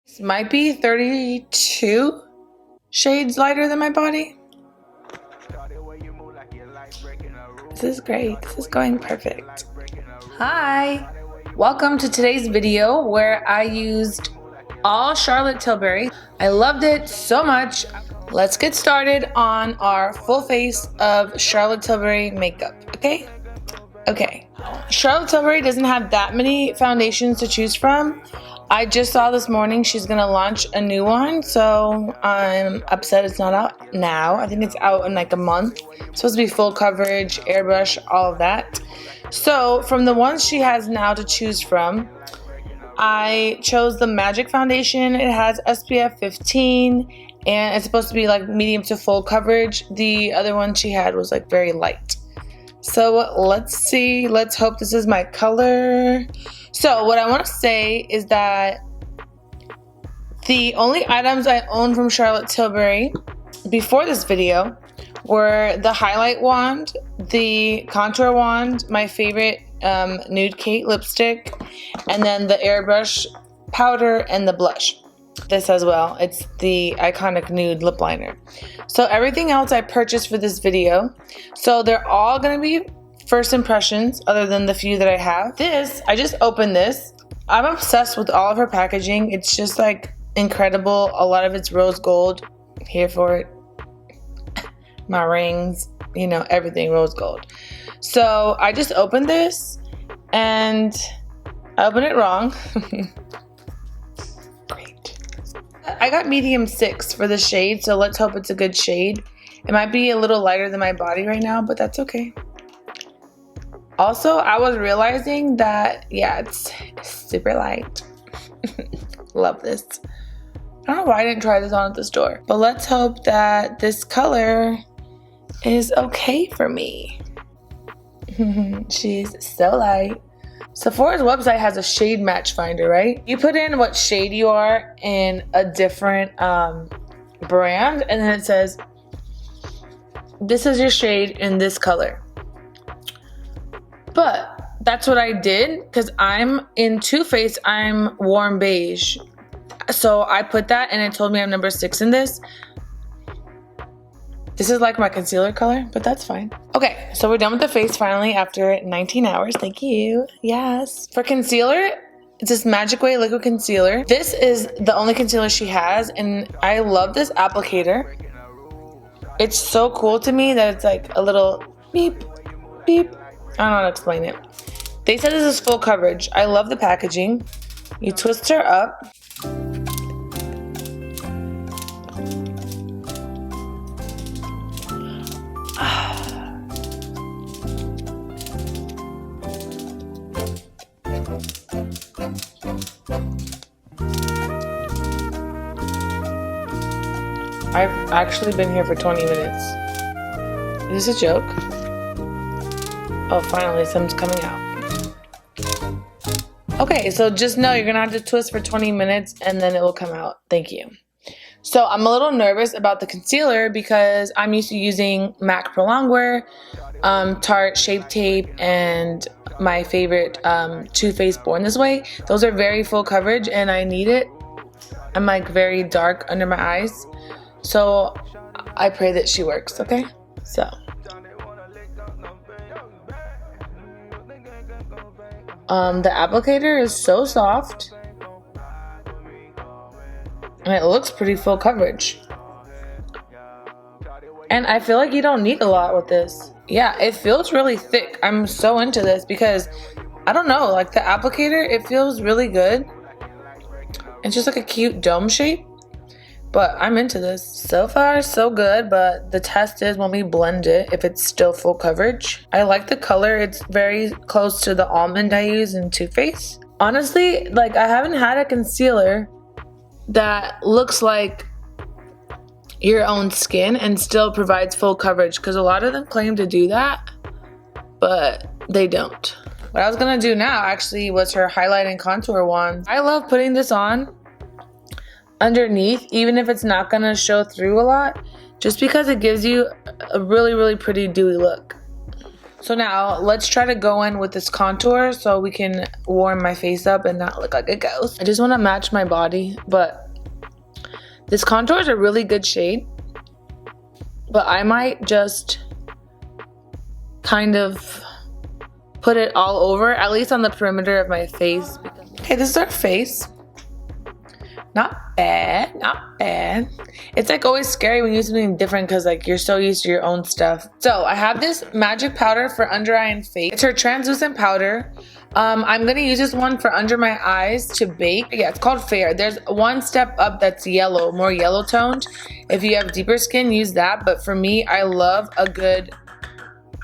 This might be 32 shades lighter than my body. This is great. This is going perfect. Hi! Welcome to today's video where I used all Charlotte Tilbury. I loved it so much. Let's get started on our full face of Charlotte Tilbury makeup, okay? Okay. Charlotte Tilbury doesn't have that many foundations to choose from. I just saw this morning she's gonna launch a new one, so I'm upset it's not out now. I think it's out in like a month. It's supposed to be full coverage, airbrush, all of that. So from the ones she has now to choose from, I chose the Magic Foundation. It has SPF 15 and it's supposed to be like medium to full coverage. The other one she had was like very light. So let's see, let's hope this is my color. So what I want to say is that the only items I owned from Charlotte Tilbury before this video were the highlight wand, the contour wand, my favorite Nude Kate lipstick, and then the airbrush powder and the blush. This as well, it's the iconic nude lip liner. So everything else I purchased for this video. So they're all gonna be first impressions other than the few that I have. This, I just opened this. I'm obsessed with all of her packaging. It's just like incredible. A lot of it's rose gold. Here for it. My rings, you know, everything rose gold. So I just opened this and I opened it wrong. Great. I got medium 6 for the shade, so let's hope it's a good shade. It might be a little lighter than my body right now, but that's okay. Also, I was realizing that, yeah, it's super light. Love this. I don't know why I didn't try this on at the store. But let's hope that this color is okay for me. She's so light. Sephora's website has a shade match finder, right? You put in what shade you are in a different brand, and then it says, this is your shade in this color. But that's what I did because I'm in Too Faced, I'm warm beige. So I put that and it told me I'm number 6 in this. This is like my concealer color, but that's fine. Okay, so we're done with the face finally after 19 hours. Thank you. Yes. For concealer, it's this Magic Way liquid concealer. This is the only concealer she has, and I love this applicator. It's so cool to me that it's like a little beep, beep. I don't know how to explain it. They said this is full coverage. I love the packaging. You twist her up. I've actually been here for 20 minutes. Is this a joke? Oh, finally, something's coming out. Okay, so just know you're gonna have to twist for 20 minutes and then it will come out. Thank you. So I'm a little nervous about the concealer because I'm used to using MAC Pro Longwear, Tarte Shape Tape, and my favorite Too Faced Born This Way. Those are very full coverage and I need it. I'm like very dark under my eyes. So I pray that she works, okay? So. The applicator is so soft. And it looks pretty full coverage. And I feel like you don't need a lot with this. Yeah, it feels really thick. I'm so into this because, I don't know, like the applicator, it feels really good. It's just like a cute dome shape. But I'm into this. So far, so good, but the test is when we blend it, if it's still full coverage. I like the color. It's very close to the almond I use in Too Faced. Honestly, like I haven't had a concealer that looks like your own skin and still provides full coverage because a lot of them claim to do that, but they don't. What I was gonna do now actually was her highlight and contour wand. I love putting this on underneath, even if it's not gonna show through a lot, just because it gives you a really, really pretty dewy look. So now let's try to go in with this contour so we can warm my face up and not look like a ghost. I just want to match my body, but this contour is a really good shade. But I might just kind of put it all over, at least on the perimeter of my face. Okay, this is our face. Not bad, not bad. It's like always scary when you use something different because like you're so used to your own stuff. So I have this magic powder for under eye and face. It's her translucent powder. I'm gonna use this one for under my eyes to bake. Yeah, it's called Fair. There's one step up that's yellow, more yellow toned. If you have deeper skin, use that. But for me, I love a good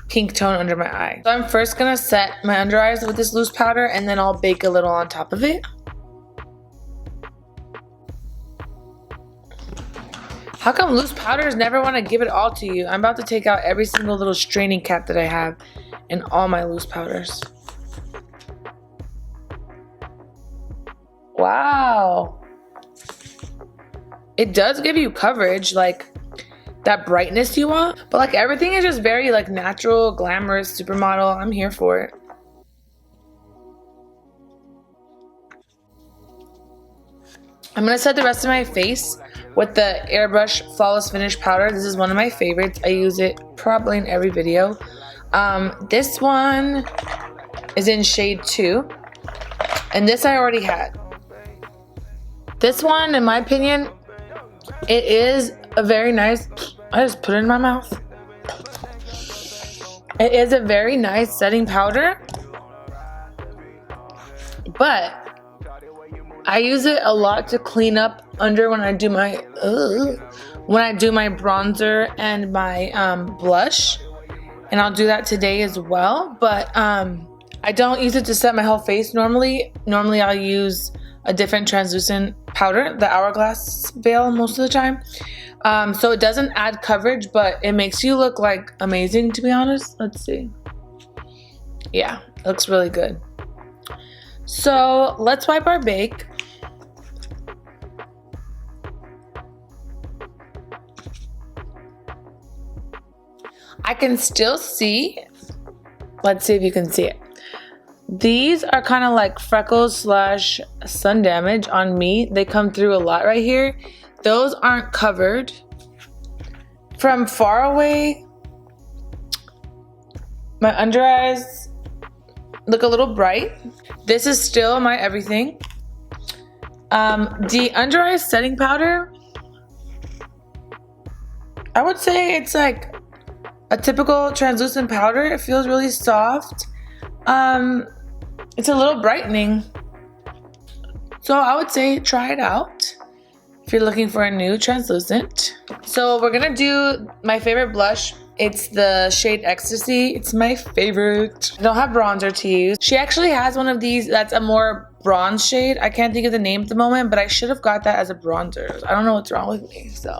pink tone under my eye. So I'm first gonna set my under eyes with this loose powder and then I'll bake a little on top of it. How come loose powders never want to give it all to you? I'm about to take out every single little straining cap that I have in all my loose powders. Wow. It does give you coverage, like that brightness you want, but like everything is just very like natural, glamorous, supermodel. I'm here for it. I'm gonna set the rest of my face with the Airbrush Flawless Finish powder. This is one of my favorites. I use it probably in every video. This one is in shade 2, and this I already had. This one, in my opinion, it is a very nice, I just put it in my mouth. It is a very nice setting powder, but I use it a lot to clean up under when I do my bronzer and my blush, and I'll do that today as well. But I don't use it to set my whole face normally. Normally I'll use a different translucent powder, the Hourglass Veil, most of the time. So it doesn't add coverage, but it makes you look like amazing, to be honest. Let's see. Yeah, it looks really good. So let's wipe our bake. I can still see, let's see if you can see it. These are kind of like freckles slash sun damage on me. They come through a lot right here. Those aren't covered. From far away, my under eyes look a little bright. This is still my everything. The under eye setting powder, I would say it's like a typical translucent powder. It feels really soft. It's a little brightening. So I would say try it out if you're looking for a new translucent. So we're gonna do my favorite blush. It's the shade Ecstasy. It's my favorite. I don't have bronzer to use. She actually has one of these that's a more bronze shade. I can't think of the name at the moment, but I should have got that as a bronzer. I don't know what's wrong with me, so.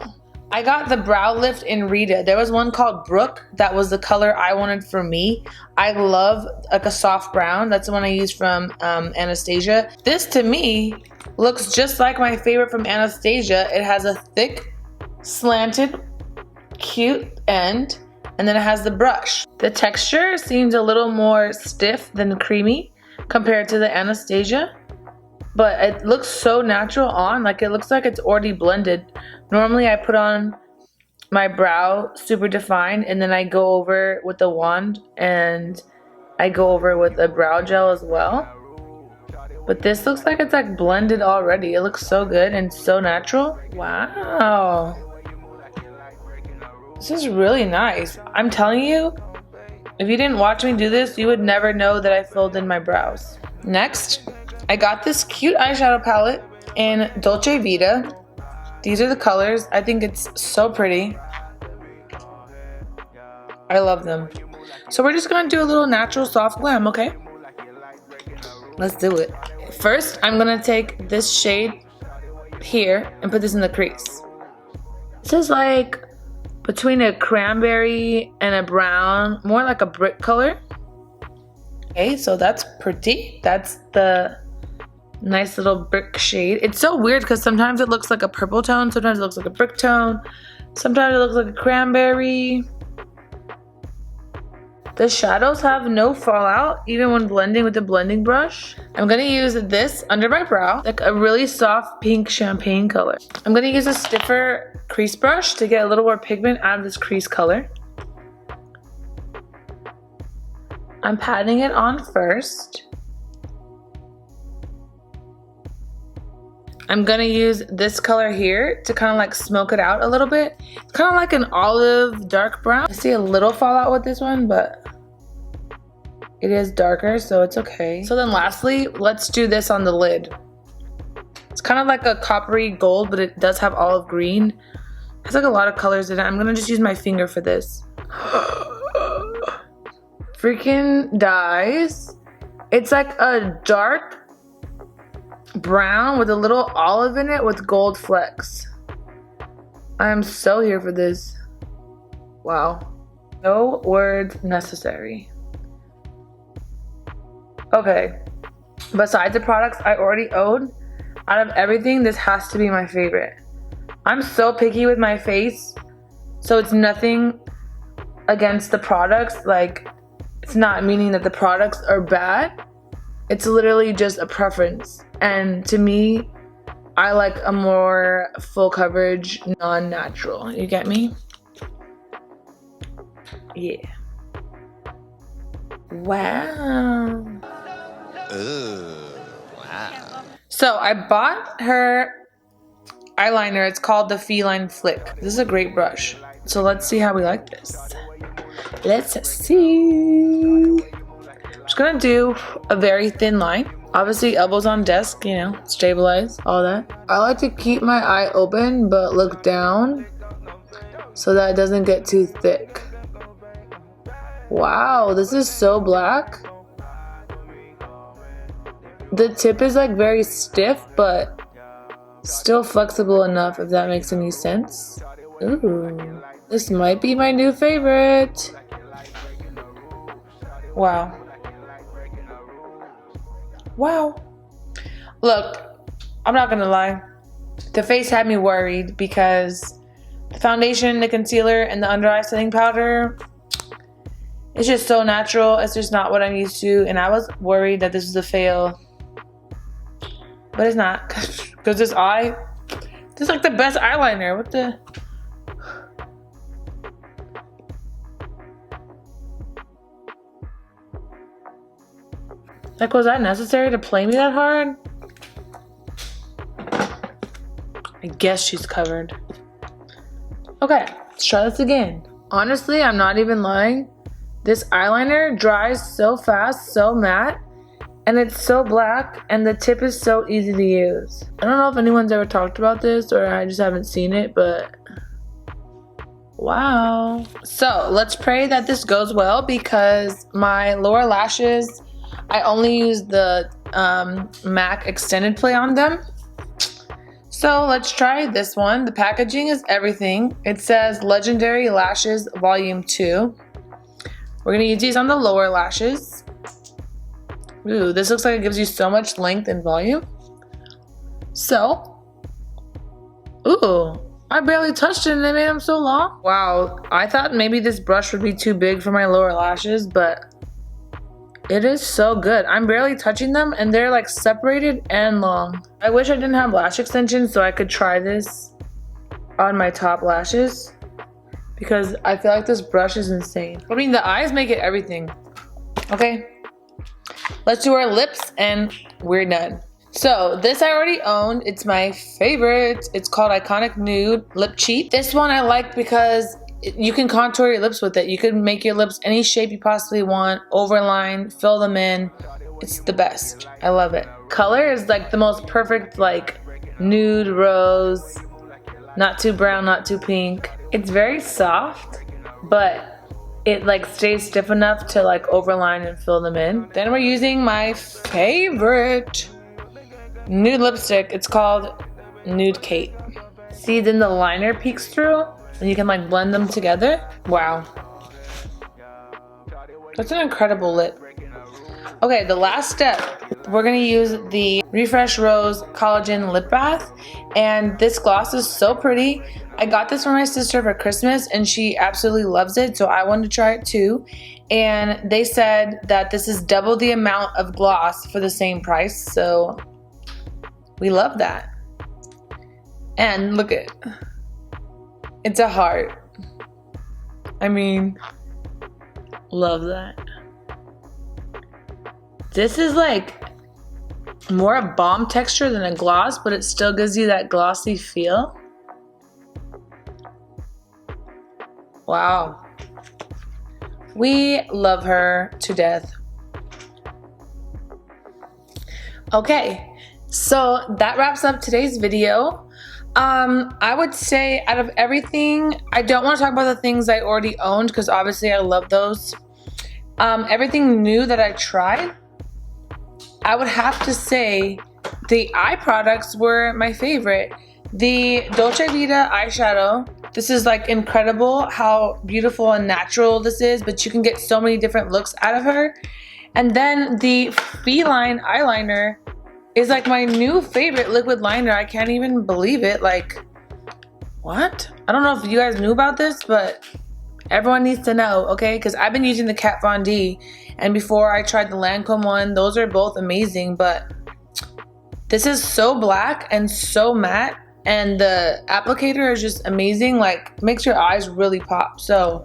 I got the brow lift in Rita. There was one called Brook that was the color I wanted for me. I love like a soft brown. That's the one I used from Anastasia. This to me looks just like my favorite from Anastasia. It has a thick, slanted, cute end, and then it has the brush. The texture seems a little more stiff than creamy compared to the Anastasia, but it looks so natural on, like it looks like it's already blended. Normally I put on my brow super defined and then I go over with the wand and I go over with a brow gel as well. But this looks like it's like blended already. It looks so good and so natural. Wow. This is really nice. I'm telling you, if you didn't watch me do this, you would never know that I filled in my brows. Next, I got this cute eyeshadow palette in Dolce Vita. These are the colors. I think it's so pretty. I love them. So we're just gonna do a little natural soft glam, okay? Let's do it. First, I'm gonna take this shade here and put this in the crease. This is like between a cranberry and a brown, more like a brick color. Okay, so that's pretty. That's the nice little brick shade. It's so weird because sometimes it looks like a purple tone, sometimes it looks like a brick tone, sometimes it looks like a cranberry. The shadows have no fallout even when blending with the blending brush. I'm gonna use this under my brow, like a really soft pink champagne color. I'm gonna use a stiffer crease brush to get a little more pigment out of this crease color. I'm patting it on first. I'm gonna use this color here to kind of like smoke it out a little bit. It's kind of like an olive dark brown. I see a little fallout with this one, but it is darker, so it's okay. So then lastly, let's do this on the lid. It's kind of like a coppery gold, but it does have olive green. It has like a lot of colors in it. I'm gonna just use my finger for this. Freaking dies. It's like a dark brown with a little olive in it with gold flecks. I am so here for this. Wow. No words necessary. Okay. Besides the products I already own, out of everything, this has to be my favorite. I'm so picky with my face, so it's nothing against the products. Like, it's not meaning that the products are bad. It's literally just a preference. And to me, I like a more full coverage, non-natural. You get me? Yeah. Wow. Ooh, wow. So I bought her eyeliner. It's called the Feline Flick. This is a great brush. So let's see how we like this. Let's see. I'm just gonna do a very thin line. Obviously elbows on desk, you know, stabilize, all that. I like to keep my eye open but look down so that it doesn't get too thick. Wow, this is so black. The tip is like very stiff but still flexible enough, if that makes any sense. Ooh, this might be my new favorite. Wow. Wow. Look, I'm not gonna lie. The face had me worried because the foundation, the concealer, and the under eye setting powder, it's just so natural. It's just not what I'm used to, and I was worried that this was a fail. But it's not, because this is like the best eyeliner. What the? Like, was that necessary to play me that hard? I guess she's covered. Okay, let's try this again. Honestly, I'm not even lying. This eyeliner dries so fast, so matte, and it's so black, and the tip is so easy to use. I don't know if anyone's ever talked about this, or I just haven't seen it, but wow. So let's pray that this goes well, because my lower lashes, I only use the MAC extended play on them. So let's try this one. The packaging is everything. It says Legendary Lashes Volume 2. We're gonna use these on the lower lashes. Ooh, this looks like it gives you so much length and volume. So, ooh, I barely touched it and it made them so long. Wow, I thought maybe this brush would be too big for my lower lashes, but it is so good. I'm barely touching them and they're like separated and long. I wish I didn't have lash extensions so I could try this on my top lashes, because I feel like this brush is insane. I mean, the eyes make it everything. Okay, let's do our lips and we're done. So this I already owned. It's my favorite. It's called Iconic Nude Lip Cheat. This one I like because you can contour your lips with it. You can make your lips any shape you possibly want, overline, fill them in. It's the best. I love it. Color is like the most perfect, like nude rose, not too brown, not too pink. It's very soft, but it like stays stiff enough to like overline and fill them in. Then we're using my favorite nude lipstick. It's called Nude Kate. See, then the liner peeks through and you can like blend them together. Wow. That's an incredible lip. Okay, the last step, we're gonna use the Refresh Rose Collagen Lip Bath, and this gloss is so pretty. I got this for my sister for Christmas and she absolutely loves it, so I wanted to try it too. and they said that this is double the amount of gloss for the same price, so we love that. And look at, it's a heart. I mean, love that. This is like more a balm texture than a gloss, but it still gives you that glossy feel. Wow. We love her to death. Okay, so that wraps up today's video. I would say out of everything, I don't want to talk about the things I already owned because obviously I love those. Everything new that I tried, I would have to say the eye products were my favorite. The Dolce Vita eyeshadow, this is like incredible how beautiful and natural this is, but you can get so many different looks out of her. And then the Feline eyeliner is like my new favorite liquid liner. I can't even believe it. Like, what? I don't know if you guys knew about this, but everyone needs to know, okay? Because I've been using the Kat Von D, and before I tried the Lancome one. Those are both amazing, but this is so black and so matte, and the applicator is just amazing. Like, makes your eyes really pop. So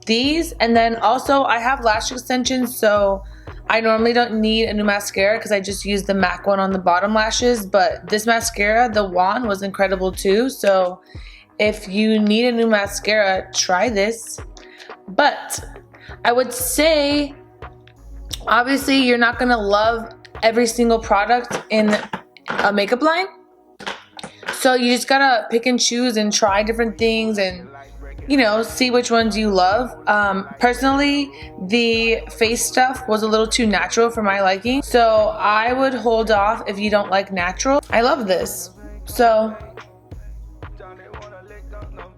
these, and then also I have lash extensions, so I normally don't need a new mascara because I just use the MAC one on the bottom lashes, but this mascara, the wand, was incredible too. So if you need a new mascara, try this. But I would say, obviously, you're not gonna love every single product in a makeup line. So you just gotta pick and choose and try different things and, you know, see which ones you love. Personally, the face stuff was a little too natural for my liking, so I would hold off if you don't like natural. I love this. So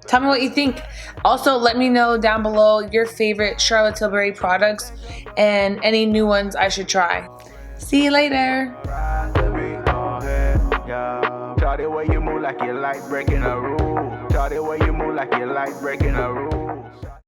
tell me what you think. Also, let me know down below your favorite Charlotte Tilbury products and any new ones I should try. See you later. Shawty, way you move like you like breaking a rule. Shawty, way you move like you like breaking a rule.